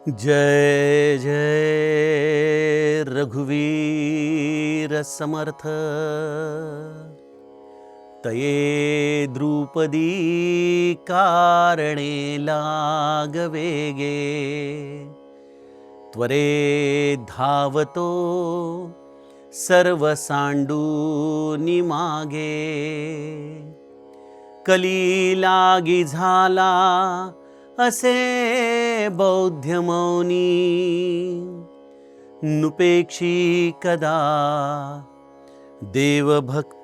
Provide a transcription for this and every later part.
जय जय रघुवीर समर्थ। तये द्रुपदी कारणे लागवेगे, त्वरे धावतो सर्व सांडूनि मागे। कली लागी झाला असे बौद्ध मौनी, नुपेक्षी कदा देवभक्ताभिमानी।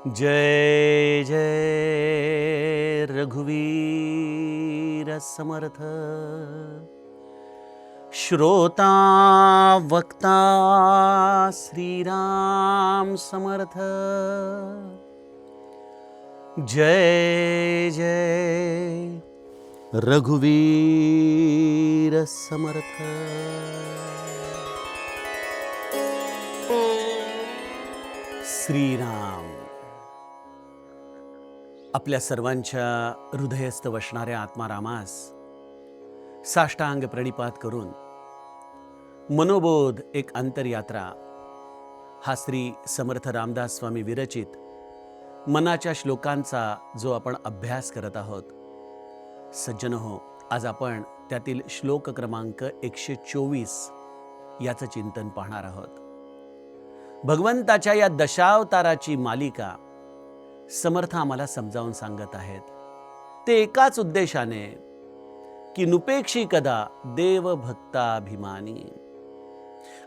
जय जय रघुवीर समर्थ। श्रोता वक्ता श्रीराम समर्थ। जय जय रघुवीर समर्थ। श्रीराम आपल्या सर्वांच्या हृदयस्थ वसणाऱ्या आत्मारामास साष्टांग प्रणिपात करून मनोबोध एक अंतरयात्रा हा श्री समर्थ रामदास स्वामी विरचित मनाच्या श्लोकांचा जो आपण अभ्यास करत आहोत। सज्जनहो, आज आपण त्यातील श्लोक क्रमांक 124 याचं चिंतन पाहणार आहोत। भगवंताच्या या दशावताराची मालिका समर्थ आम्हाला समजावून सांगत आहेत, ते एकाच उद्देशाने की नुपेक्षी कदा देव भक्ताभिमानी।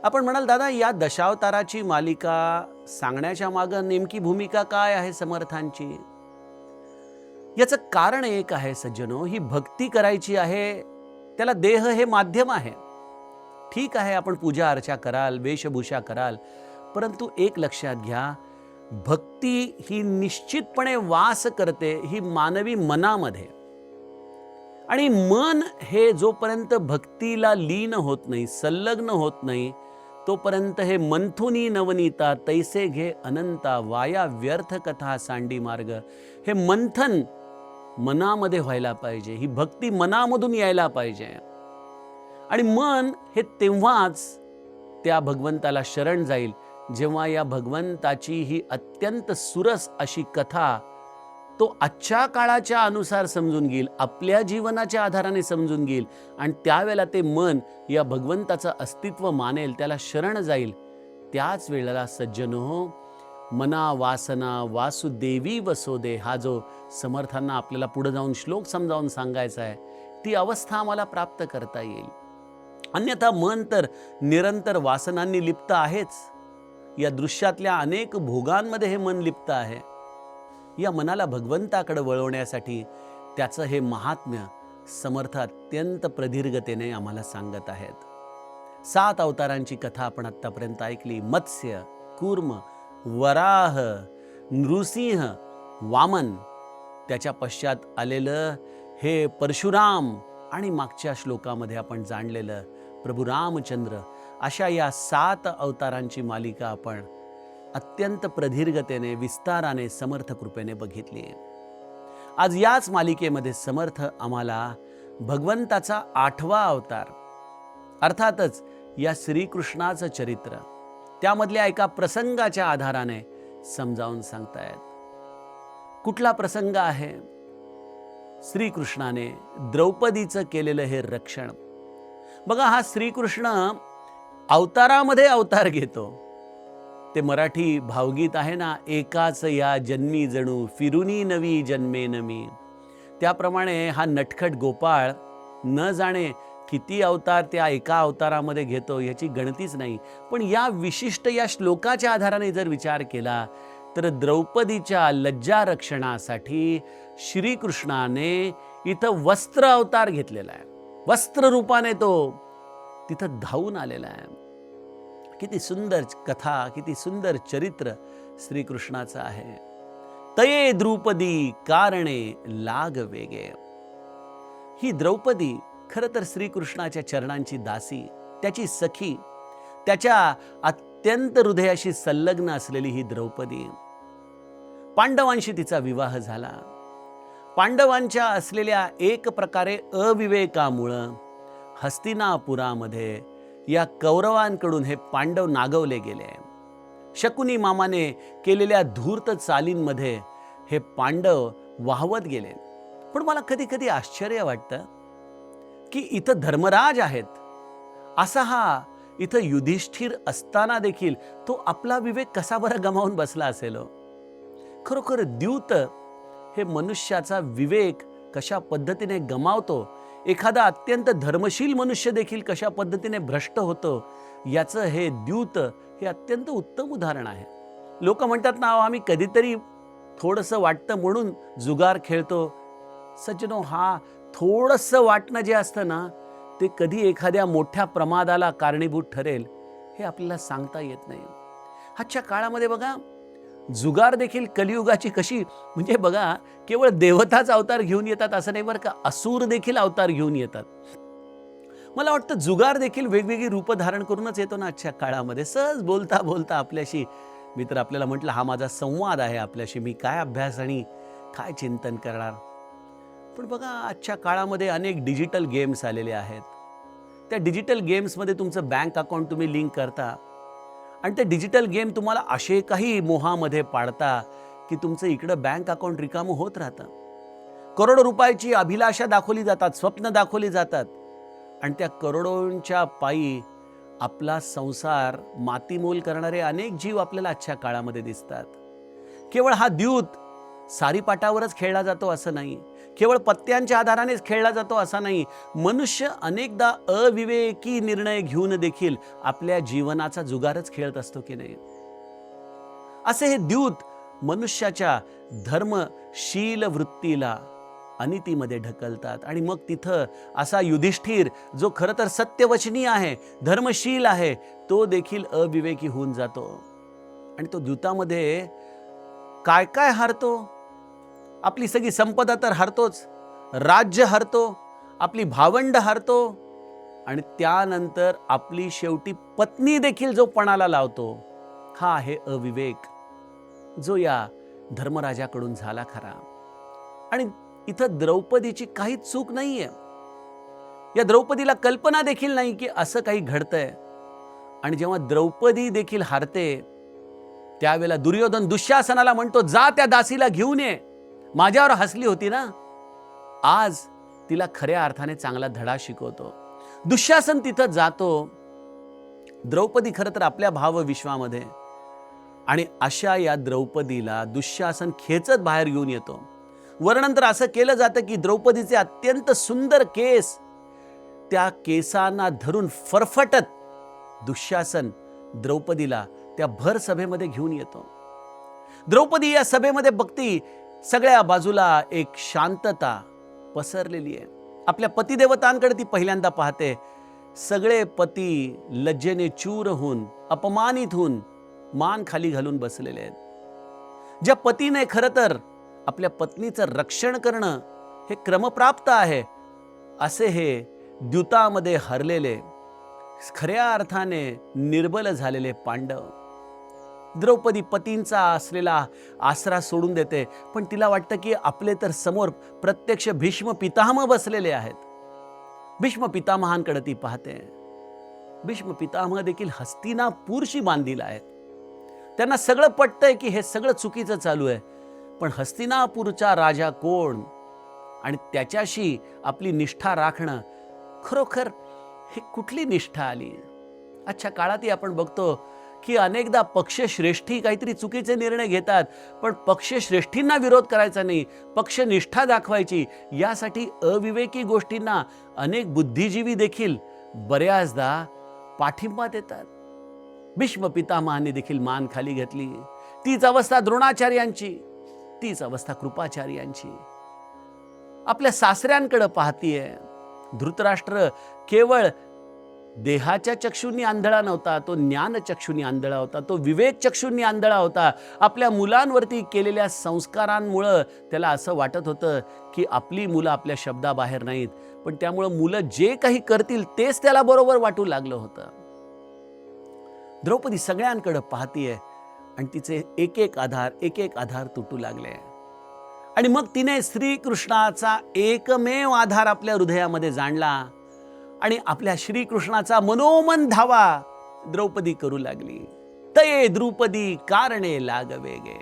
आपण म्हणाल, दादा या दशावताराची मालिका सांगण्याच्या मागे नेमकी भूमिका काय आहे समर्थांची? याचं कारण एक आहे सज्जनो, ही भक्ती करायची आहे, त्याला देह हे माध्यम आहे। ठीक आहे, आपण पूजा अर्चा कराल, वेशभूषा कराल, परंतु एक लक्षात घ्या, भक्ती ही निश्चितपणे वास करते ही मानवी मनामध्ये, आणि मन हे जोपर्यंत भक्तीला लीन होत नाही, संलग्न होत नाही, तोपर्यंत हे मंथुनी नवनीता तैसे घे अनंता, वाया व्यर्थ कथा सांडी मार्ग। हे मंथन मनामध्ये व्हायला पाहिजे, ही भक्ती मनामधून यायला पाहिजे, आणि मन हे तेव्हाच त्या भगवंताला शरण जाईल जेव्हा या भगवंताची ही अत्यंत सुरस अशी कथा तो आजच्या काळाच्या अनुसार समजून घेईल, आपल्या जीवनाच्या आधाराने समजून घेईल, आणि त्यावेळेला ते मन या भगवंताचं अस्तित्व मानेल, त्याला शरण जाईल। त्याच वेळेला सज्जनो, मना वासना वासुदेवी वसोदे हा जो समर्थांना आपल्याला पुढे जाऊन श्लोक समजावून सांगायचा आहे, ती अवस्था आम्हाला प्राप्त करता येईल। अन्यथा मन तर निरंतर वासनांनी लिप्त आहेच, या दृश्यातल्या अनेक भोगांमध्ये हे मन लिप्त आहे। या मनाला भगवंताकडे वळवण्यासाठी त्याचं हे महात्म्य समर्थ अत्यंत प्रदीर्घतेने आम्हाला सांगत आहेत। 7 अवतारांची कथा आपण आतापर्यंत ऐकली। मत्स्य, कूर्म, वराह, नृसिंह, वामन, त्याच्या पश्चात आलेलं हे परशुराम, आणि मागच्या श्लोकामध्ये आपण जाणलेलं प्रभू रामचंद्र, अशा या 7 अवतारांची मालिका आपण अत्यंत प्रदीर्घतेने विस्ताराने समर्थ कृपेने बघितली। आज याच मालिकेमध्ये समर्थ आम्हाला भगवंताचा 8वा अवतार, अर्थातच या श्रीकृष्णाचं चरित्र, त्यामधल्या एका प्रसंगाच्या आधाराने समजावून सांगतायत। कुठला प्रसंग आहे? श्रीकृष्णाने द्रौपदीचं केलेलं हे रक्षण। बघा, हा श्रीकृष्ण अवतारामध्ये अवतार घेतो। ते मराठी भावगीत आहे ना, एकाच या जन्मी जणू फिरुनी नवी जन्मे नमी, त्याप्रमाणे हा नटखट गोपाळ न जाणे किती अवतार त्या एका अवतारामध्ये घेतो, याची गणतीच नाही। पण या विशिष्ट या श्लोकाच्या आधाराने जर विचार केला तर द्रौपदीच्या लज्जा रक्षणासाठी श्रीकृष्णाने इथं वस्त्र अवतार घेतलेला आहे, वस्त्र रूपाने तो तिथं धावून आलेला आहे। किती सुंदर कथा, किती सुंदर चरित्र श्रीकृष्णाचं आहे। तये द्रुपदी कारणे लाग वेगे। ही द्रौपदी खरं तर श्रीकृष्णाच्या चरणांची दासी, त्याची सखी, त्याच्या अत्यंत हृदयाशी संलग्न असलेली ही द्रौपदी, पांडवांशी तिचा विवाह झाला। पांडवांच्या असलेल्या एक प्रकारे अविवेकामुळं हस्तिनापुरामध्ये या कौरवांकडून हे पांडव नागवले गेले. शकुनी मामाने केलेल्या धूर्त चालींमध्ये हे पांडव वाहवत गेले. पण मला कधी कधी आश्चर्य वाटतं की इथं धर्मराज आहेत, असा हा इथं युधिष्ठिर असताना देखील तो आपला विवेक कसा बरं गमावून बसला असेल. खरोखर द्यूत हे मनुष्याचा विवेक कशा पद्धतीने गमावतो, एखादा अत्यंत धर्मशील मनुष्य देखील कशा पद्धतीने भ्रष्ट होतो, याचं हे द्यूत हे अत्यंत उत्तम उदाहरण आहे. लोक म्हणतात ना, आम्ही कधीतरी थोडंसं वाटतं म्हणून जुगार खेळतो. सज्जनो, हा थोडंसं वाटणं जे असतं ना, ते कधी एखाद्या मोठ्या प्रमादाला कारणीभूत ठरेल हे आपल्याला सांगता येत नाही. आजच्या काळामध्ये बघा, जुगार देखील कलियुगाची कशी, म्हणजे बघा, केवळ देवताच अवतार घेऊन येतात असं नाही बरं का, असुर देखील अवतार घेऊन येतात. मला वाटतं जुगार देखील वेगवेगळी रूप धारण करूनच येतो ना आजच्या काळामध्ये. सहज बोलता बोलता आपल्याशी मित्र आपल्याला म्हटलं, हा माझा संवाद आहे आपल्याशी, मी काय अभ्यास आणि काय चिंतन करणार. पण बघा, आजच्या काळामध्ये अनेक डिजिटल गेम्स आलेले आहेत. त्या डिजिटल गेम्समध्ये तुमचं बँक अकाउंट तुम्ही लिंक करता आणि ते डिजिटल गेम तुम्हाला असे काही मोहामध्ये पाडता की तुमचं इकडं बँक अकाउंट रिकामं होत राहतं. करोडो रुपयाची अभिलाषा दाखवली जातात, स्वप्न दाखवली जातात आणि त्या करोडोंच्या पायी आपला संसार मातीमोल करणारे अनेक जीव आपल्याला आजच्या काळामध्ये दिसतात. केवळ हा द्यूत सारीपाटावरच खेळला जातो असं नाही, केवळ पत्त्यांच्या आधारानेच खेळला जातो असा नाही. मनुष्य अनेकदा अविवेकी निर्णय घेऊन देखील आपल्या जीवनाचा जुगारच खेळत असतो की नाही. असे हे द्यूत मनुष्याच्या धर्मशील वृत्तीला अनितीमध्ये ढकलतात आणि मग तिथं असा युधिष्ठिर, जो खरं तर सत्यवचनी आहे, धर्मशील आहे, तो देखील अविवेकी होऊन जातो आणि तो द्यूतामध्ये काय काय हरतो. आपली सगळी संपदा तर हरतोच, राज्य हरतो, आपली भावंड हरतो आणि त्यानंतर आपली शेवटी पत्नी देखील जो पणाला लावतो. हा आहे अविवेक, जो या धर्मराजाकडून झाला खरा. आणि इथं द्रौपदीची काही चूक नाहीये. या द्रौपदीला कल्पना देखील नाही की असं काही घडतंय. आणि जेव्हा द्रौपदी देखील हारते, त्यावेळेला दुर्योधन दुःशासनाला म्हणतो, जा त्या दासीला घेऊन ये, माझ्यावर हसली होती ना. आज तिला खऱ्या अर्थाने चांगला धडा शिकवतो. दुःशासन तिथं जातो, द्रौपदी खरं तर आपल्या भावविश्वामध्ये, आणि अशा या द्रौपदीला दुःशासन खेचत बाहेर घेऊन येतो. वर्णन तर असं केलं जातं की द्रौपदीचे अत्यंत सुंदर केस, त्या केसांना धरून फरफटत दुःशासन द्रौपदीला त्या भर सभेमध्ये घेऊन येतो. द्रौपदी या सभेमध्ये बघती, सगळ्या बाजूला एक शांतता पसरलेली आहे. आपल्या पतिदेवतांकडे ती पहिल्यांदा पाहते. सगळे पती लज्जेने चूर होऊन, अपमानित होऊन, मान खाली घालून बसलेले आहेत. ज्या पतीने खरं तर आपल्या पत्नीचं रक्षण करणं हे क्रमप्राप्त आहे, असे हे द्यूतामध्ये हरलेले, खऱ्या अर्थाने निर्बल झालेले पांडव. द्रौपदी पतींचा असलेला आसरा सोडून देते, पण तिला वाटतं की आपले तर समोर प्रत्यक्ष भीष्म पितामह बसलेले आहेत. भीष्म पितामहांकडे ती पाहते. भीष्म पितामह देखील हस्तिनापूरशी बांधील आहेत. त्यांना सगळं पटतंय की हे सगळं चुकीचं चालू आहे, पण हस्तिनापूरचा राजा कोण आणि त्याच्याशी आपली निष्ठा राखणं, खरोखर ही कुठली निष्ठा आली. आजच्या काळातही आपण बघतो की अनेकदा पक्षश्रेष्ठी काहीतरी चुकीचे निर्णय घेतात, पण पक्षश्रेष्ठींना विरोध करायचा नाही, पक्षनिष्ठा दाखवायची. यासाठी अविवेकी गोष्टींना अनेक बुद्धिजीवी देखील बऱ्याचदा पाठिंबा देतात. भीष्म पितामहांनी देखील मान खाली घेतली. तीच अवस्था द्रोणाचार्यांची, तीच अवस्था कृपाचार्यांची. आपल्या सासऱ्यांकडे पाहतीये. धृतराष्ट्र केवळ देहाच्या चक्षुंनी आंधळा नव्हता, तो ज्ञान चक्षुंनी आंधळा होता, तो विवेक चक्षुंनी आंधळा होता. आपल्या मुलांवरती केलेल्या संस्कारांमुळं त्याला असं वाटत होतं की आपली मुलं आपल्या शब्दाबाहेर नाहीत, पण त्यामुळं मुलं जे काही करतील तेच त्याला बरोबर वाटू लागलं होतं. द्रौपदी सगळ्यांकडे पाहतीये आणि तिचे एक एक आधार तुटू लागले. आणि मग तिने श्रीकृष्णाचा एकमेव आधार आपल्या हृदयामध्ये जाणला आणि आपल्या श्रीकृष्णाचा मनोमन धावा द्रौपदी करू लागली. तये द्रुपदी कारणे लाग वेगे.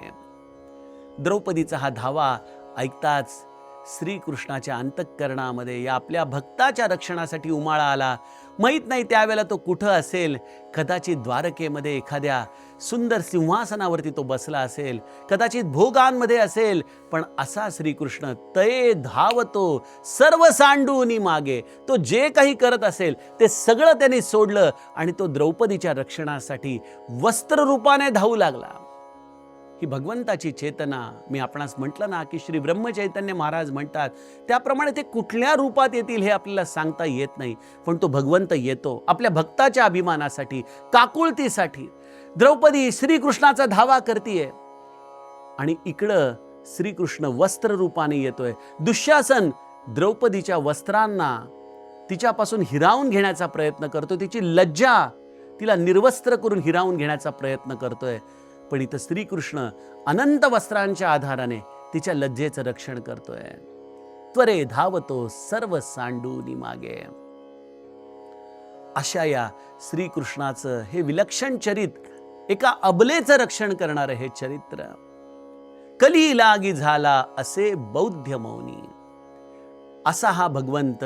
द्रौपदीचा हा धावा ऐकताच श्रीकृष्णाच्या अंतःकरणामध्ये या आपल्या भक्ताच्या रक्षणासाठी उमाळा आला. माहीत नाही त्यावेळेला तो कुठं असेल. कदाचित द्वारकेमध्ये एखाद्या सुंदर सिंहासनावरती तो बसला असेल, कदाचित भोगांमध्ये असेल, पण असा श्रीकृष्ण तये धावतो सर्व सांडूनी मागे. तो जे काही करत असेल ते सगळं त्याने सोडलं आणि तो द्रौपदीच्या रक्षणासाठी वस्त्ररूपाने धावू लागला. ही भगवंताची चेतना. मी आपणास म्हटलं ना की श्री ब्रह्मचैतन्य महाराज म्हणतात त्याप्रमाणे ते कुठल्या रूपात येतील हे आपल्याला सांगता येत नाही, पण तो भगवंत येतो आपल्या भक्ताच्या अभिमानासाठी, काकुळतीसाठी. द्रौपदी श्रीकृष्णाचा धावा करतीये आणि इकडं श्रीकृष्ण वस्त्र रूपाने येतोय. दुःशासन द्रौपदीच्या वस्त्रांना तिच्यापासून हिरावून घेण्याचा प्रयत्न करतो. तिची लज्जा तिला निर्वस्त्र करून हिरावून घेण्याचा प्रयत्न करतोय. पण इथं श्रीकृष्ण अनंत वस्त्रांच्या आधाराने तिच्या लज्जेचं रक्षण करतोय. त्वरे धावतो सर्व सांडूनी मागे. अशा या श्रीकृष्णाचं हे विलक्षण चरित्र, एका अबलेचं रक्षण करणारं हे चरित्र. कली लागी झाला असे बौद्ध मौनी. असा हा भगवंत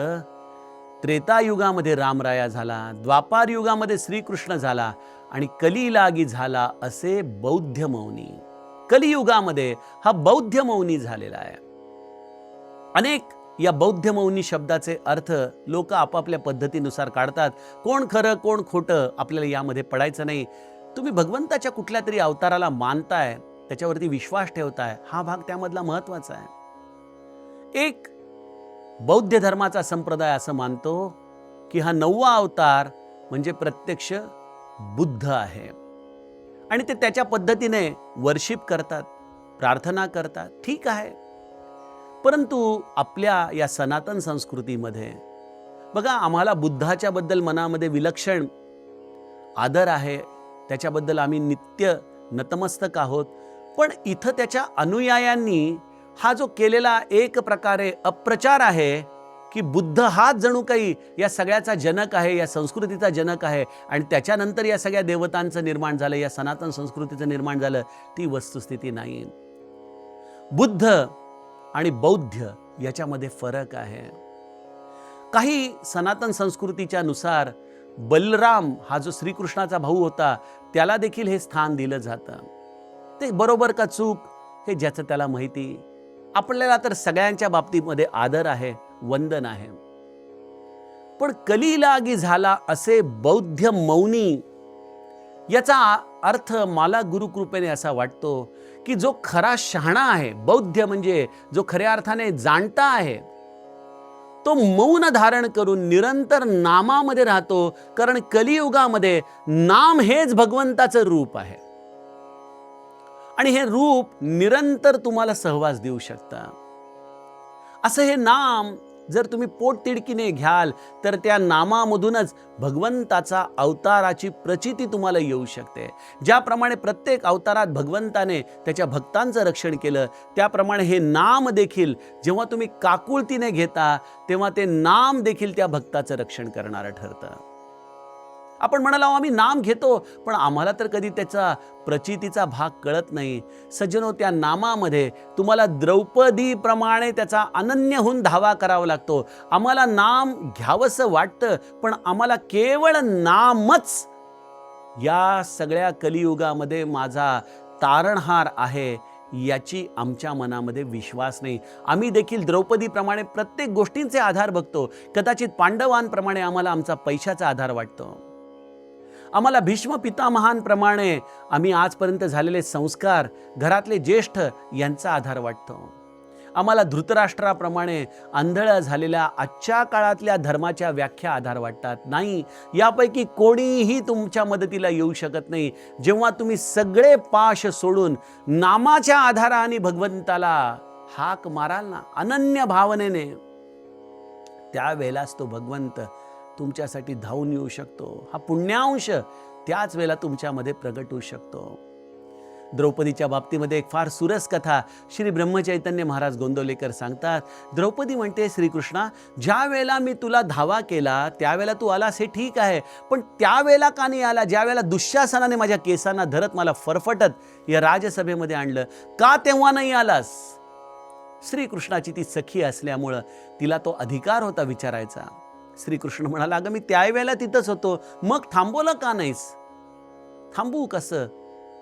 त्रेतायुगामध्ये रामराया झाला, द्वापार युगामध्ये श्रीकृष्ण झाला आणि कली लागी झाला असे बौद्ध मौनी. कलियुगामध्ये हा बौद्ध मौनी झालेला आहे. अनेक या बौद्ध मौनी शब्दाचे अर्थ लोक आपापल्या पद्धतीनुसार काढतात. कोण खरं कोण खोटं आपल्याला यामध्ये पडायचं नाही. तुम्ही भगवंताच्या कुठल्या तरी अवताराला मानताय, त्याच्यावरती विश्वास ठेवताय, हा भाग त्यामधला महत्वाचा आहे. एक बौद्ध धर्माचा संप्रदाय असं मानतो की हा 9वा अवतार म्हणजे प्रत्यक्ष बुद्ध आहे आणि ते त्याच्या पद्धतीने वर्शिप करतात, प्रार्थना करतात. ठीक आहे, परंतु आपल्या या सनातन संस्कृतीमध्ये बघा, आम्हाला बुद्धाच्या बद्दल मनामध्ये विलक्षण आदर आहे, त्याच्याबद्दल आम्ही नित्य नतमस्तक आहोत. पण इथं त्याच्या अनुयायांनी हा जो केलेला एक प्रकारे अप्रचार आहे की बुद्ध हाच जणू काही या सगळ्याचा जनक आहे, या संस्कृतीचा जनक आहे आणि त्याच्यानंतर या सगळ्या देवतांचं निर्माण झालं, या सनातन संस्कृतीचं निर्माण झालं, ती वस्तुस्थिती नाही. बुद्ध आणि बौद्ध याच्यामध्ये फरक आहे. काही सनातन संस्कृतीच्या नुसार बलराम हा जो श्रीकृष्णाचा भाऊ होता त्याला देखील हे स्थान दिलं जातं. ते बरोबर का चूक हे ज्याचं त्याला माहिती. आपल्याला तर सगळ्यांच्या बाबतीमध्ये आदर आहे, वंदन आहे. पण कली लागी झाला असे बौद्ध मौनी याचा अर्थ मला गुरुकृपेने असा वाटतो की जो खरा शहाणा आहे, बौद्ध म्हणजे जो खऱ्या अर्थाने जाणता आहे, तो मौन धारण करून निरंतर नामामध्ये राहतो. कारण कलियुगामध्ये नाम हेच भगवंताचं रूप आहे आणि हे रूप निरंतर तुम्हाला सहवास देऊ शकता. असं हे नाम जर तुम्ही पोटतिडकीने घ्याल तर त्या नामामधूनच भगवंताचा अवताराची प्रचिती तुम्हाला येऊ शकते. ज्याप्रमाणे प्रत्येक अवतारात भगवंताने त्याच्या भक्तांचं रक्षण केलं, त्याप्रमाणे हे नाम देखील जेव्हा तुम्ही काकुळतीने घेता तेव्हा ते नाम देखील त्या भक्ताचं रक्षण करणारं ठरतं. आपण म्हणाला आम्ही नाम घेतो, पण आम्हाला तर कधी त्याचा प्रचितीचा भाग कळत नाही. सज्जनो, त्या नामामध्ये तुम्हाला द्रौपदीप्रमाणे त्याचा अनन्यहून धावा करावा लागतो. आम्हाला नाम घ्यावंसं वाटतं, पण आम्हाला केवळ नामच या सगळ्या कलियुगामध्ये माझा तारणहार आहे याची आमच्या मनामध्ये विश्वास नाही. आम्ही देखील द्रौपदीप्रमाणे प्रत्येक गोष्टींचे आधार बघतो. कदाचित पांडवांप्रमाणे आम्हाला आमचा पैशाचा आधार वाटतो. आम्हाला भीष्म पितामहांप्रमाणे आम्ही आजपर्यंत झालेले संस्कार, घरातले ज्येष्ठ यांचा आधार वाटतो. आम्हाला धृतराष्ट्राप्रमाणे आंधळ झालेल्या आजच्या काळातल्या धर्माच्या व्याख्या आधार वाटतात. नाही, यापैकी कोणीही तुमच्या मदतीला येऊ शकत नाही. जेव्हा तुम्ही सगळे पाश सोडून नामाच्या आधाराने भगवंताला हाक माराल ना अनन्य भावनेने, त्यावेळेलाच तो भगवंत तुमच्यासाठी धावून येऊ शकतो. हा पुण्यांश त्याच वेळेला तुमच्यामध्ये प्रगट होऊ शकतो. द्रौपदीच्या बाबतीमध्ये एक फार सुरस कथा श्री ब्रह्मचैतन्य महाराज गोंदवलेकर सांगतात. द्रौपदी म्हणते, श्रीकृष्णा, ज्या वेळेला मी तुला धावा केला त्यावेळेला तू आलास हे ठीक आहे, पण त्यावेळेला का नाही आला ज्यावेळेला दुःशासनाने माझ्या केसांना धरत मला फरफटत या राजसभेमध्ये आणलं, का तेव्हा नाही आलास? श्रीकृष्णाची ती सखी असल्यामुळं तिला तो अधिकार होता विचारायचा. श्रीकृष्ण म्हणाला, अगं मी त्यावेळेला तिथंच होतो, मग थांबवलं का नाहीस? थांबू कसं?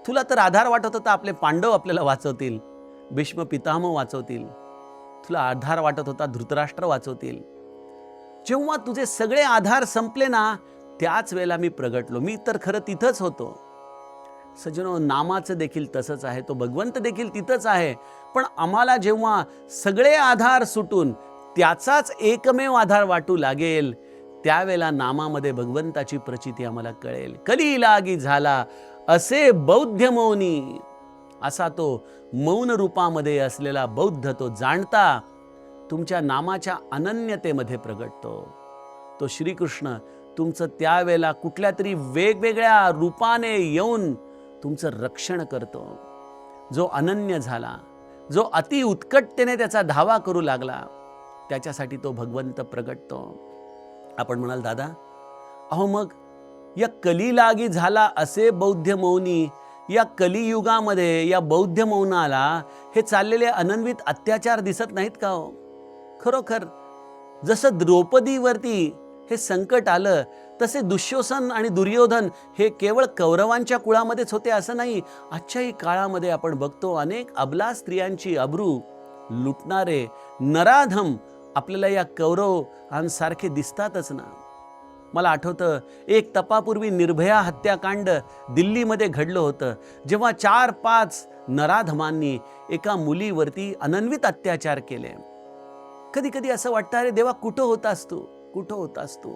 तुला तर आधार वाटत होता आपले पांडव आपल्याला वाचवतील, भीष्म पितामह वाचवतील, तुला आधार वाटत होता धृतराष्ट्र वाचवतील. जेव्हा तुझे सगळे आधार संपले ना, त्याच वेळेला मी प्रगटलो. मी तर खरं तिथंच होतो. सज्जनो, नामाचं देखील तसंच आहे, तो भगवंत देखील तिथंच आहे. पण आम्हाला जेव्हा सगळे आधार सुटून त्याचाच एकमेव आधार वाटू लागेल, त्यावेळेला नामामध्ये भगवंताची प्रचिती आम्हाला कळेल. कली लागी झाला असे बौद्ध मौनी, असा तो मौन रूपामध्ये असलेला बौद्ध तो जाणता तुमच्या नामाच्या अनन्यतेमध्ये प्रगटतो. तो श्रीकृष्ण तुमचं त्यावेळेला कुठल्या तरी वेगवेगळ्या रूपाने येऊन तुमचं रक्षण करतो. जो अनन्य झाला, जो अति उत्कटतेने त्याचा धावा करू लागला, त्याच्यासाठी तो भगवंत प्रगटतो. आपण म्हणाल, दादा अहो मग या कलीलागी झाला असे बौद्ध मौनी, या कलियुगामध्ये या बौद्ध मौनाला हे चाललेले अनन्वित अत्याचार दिसत नाहीत का हो? खरोखर जसं द्रौपदीवरती हे संकट आलं, तसे दुःशासन आणि दुर्योधन हे केवळ कौरवांच्या कुळामध्येच होते असं नाही. आजच्याही काळामध्ये आपण बघतो अनेक अबला स्त्रियांची अब्रू लुटणारे नराधम आपल्याला या कौरवांसारखे दिसतातच ना. मला आठवतं एक तपापूर्वी निर्भया हत्याकांड दिल्लीमध्ये घडलं होतं, जेव्हा 4-5 नराधमांनी एका मुलीवरती अनन्वित अत्याचार केले. कधी कधी असं वाटतं, अरे देवा, कुठं होतास तू, कुठं होतास तू?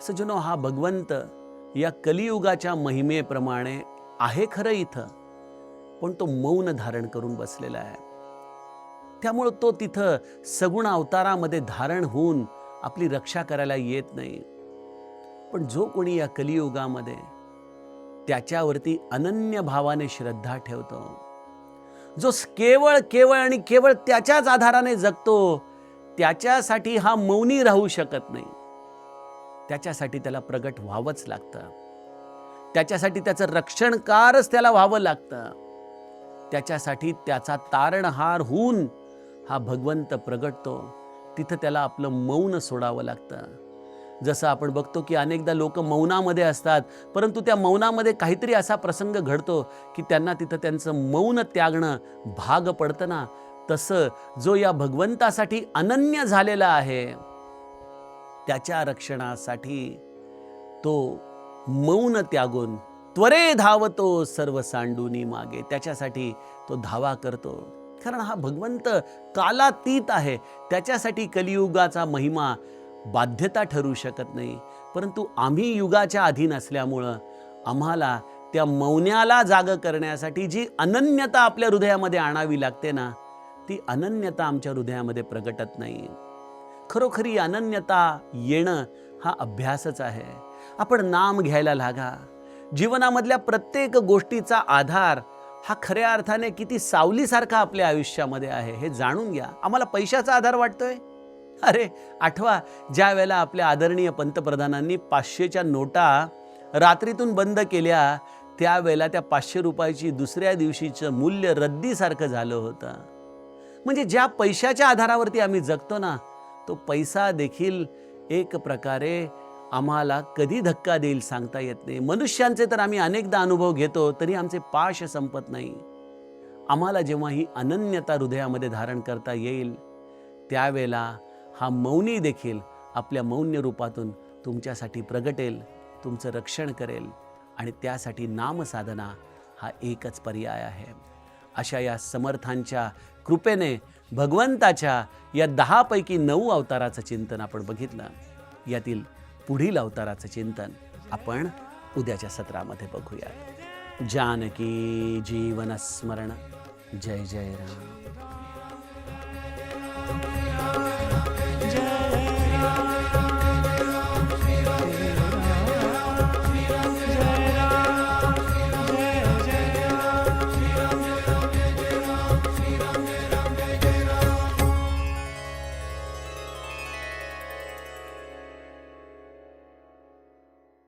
सज्जनो, हा भगवंत या कलियुगाच्या महिमेप्रमाणे आहे खरं इथं, पण तो मौन धारण करून बसलेला आहे. त्यामुळं तो तिथं सगुण अवतारामध्ये धारण होऊन आपली रक्षा करायला येत नाही. पण जो कोणी या कलियुगामध्ये त्याच्यावरती अनन्य भावाने श्रद्धा ठेवतो, जो केवळ केवळ आणि केवळ त्याच्याच आधाराने जगतो, त्याच्यासाठी हा मौनी राहू शकत नाही. त्याच्यासाठी त्याला प्रगट व्हावंच लागतं. त्याच्यासाठी त्याचं रक्षणकारच त्याला व्हावं लागतं. त्याच्यासाठी त्याचा तारणहार होऊन हा भगवंत प्रगटतो. तिथं त्याला आपलं मौन सोडावं लागतं. जसं आपण बघतो की अनेकदा लोक मौनामध्ये असतात, परंतु त्या मौनामध्ये काहीतरी असा प्रसंग घडतो की त्यांना तिथं त्यांचं मौन त्यागणं भाग पडतं ना. तसं जो या भगवंतासाठी अनन्य झालेला आहे, त्याच्या रक्षणासाठी तो मौन त्यागून त्वरे धावतो सर्व सांडूनी मागे, त्याच्यासाठी तो धावा करतो. कारण हा भगवंत कालातीत आहे. त्याच्यासाठी कलियुगाचा महिमा बाध्यता ठरू शकत नाही. परंतु आम्ही युगाच्या अधीन असल्यामुळं आम्हाला त्या मौन्याला जाग करण्यासाठी जी अनन्यता आपल्या हृदयामध्ये आणावी लागते ना, ती अनन्यता आमच्या हृदयामध्ये प्रगटत नाही. खरोखरी अनन्यता येणं हा अभ्यासच आहे. आपण नाम घ्यायला लागा. जीवनामधल्या प्रत्येक गोष्टीचा आधार हा खऱ्या अर्थाने किती सावलीसारखा आपल्या आयुष्यामध्ये आहे हे जाणून घ्या. आम्हाला पैशाचा आधार वाटतोय? अरे आठवा, ज्या वेळेला आपल्या आदरणीय पंतप्रधानांनी 500च्या नोटा रात्रीतून बंद केल्या, त्यावेळेला त्या 500 रुपयाची दुसऱ्या दिवशीचं मूल्य रद्दीसारखं झालं होतं. म्हणजे ज्या पैशाच्या आधारावरती आम्ही जगतो ना, तो पैसा देखील एक प्रकारे आम्हाला कधी धक्का देईल सांगता येत नाही. मनुष्यांचे तर आम्ही अनेकदा अनुभव घेतो तरी आमचे पाश संपत नाही. आम्हाला जेव्हा ही अनन्यता हृदयामध्ये धारण करता येईल, त्यावेळेला हा मौनी देखील आपल्या मौन्य रूपातून तुमच्यासाठी प्रगटेल, तुमचं रक्षण करेल. आणि त्यासाठी नामसाधना हा एकच पर्याय आहे. अशा या समर्थांच्या कृपेने भगवंताच्या या 10 पैकी 9 अवताराचं चिंतन आपण बघितलं. यातील पुढील अवताराचं चिंतन आपण उद्याच्या सत्रामध्ये बघूया. जानकी जीवन स्मरण. जय जय राम.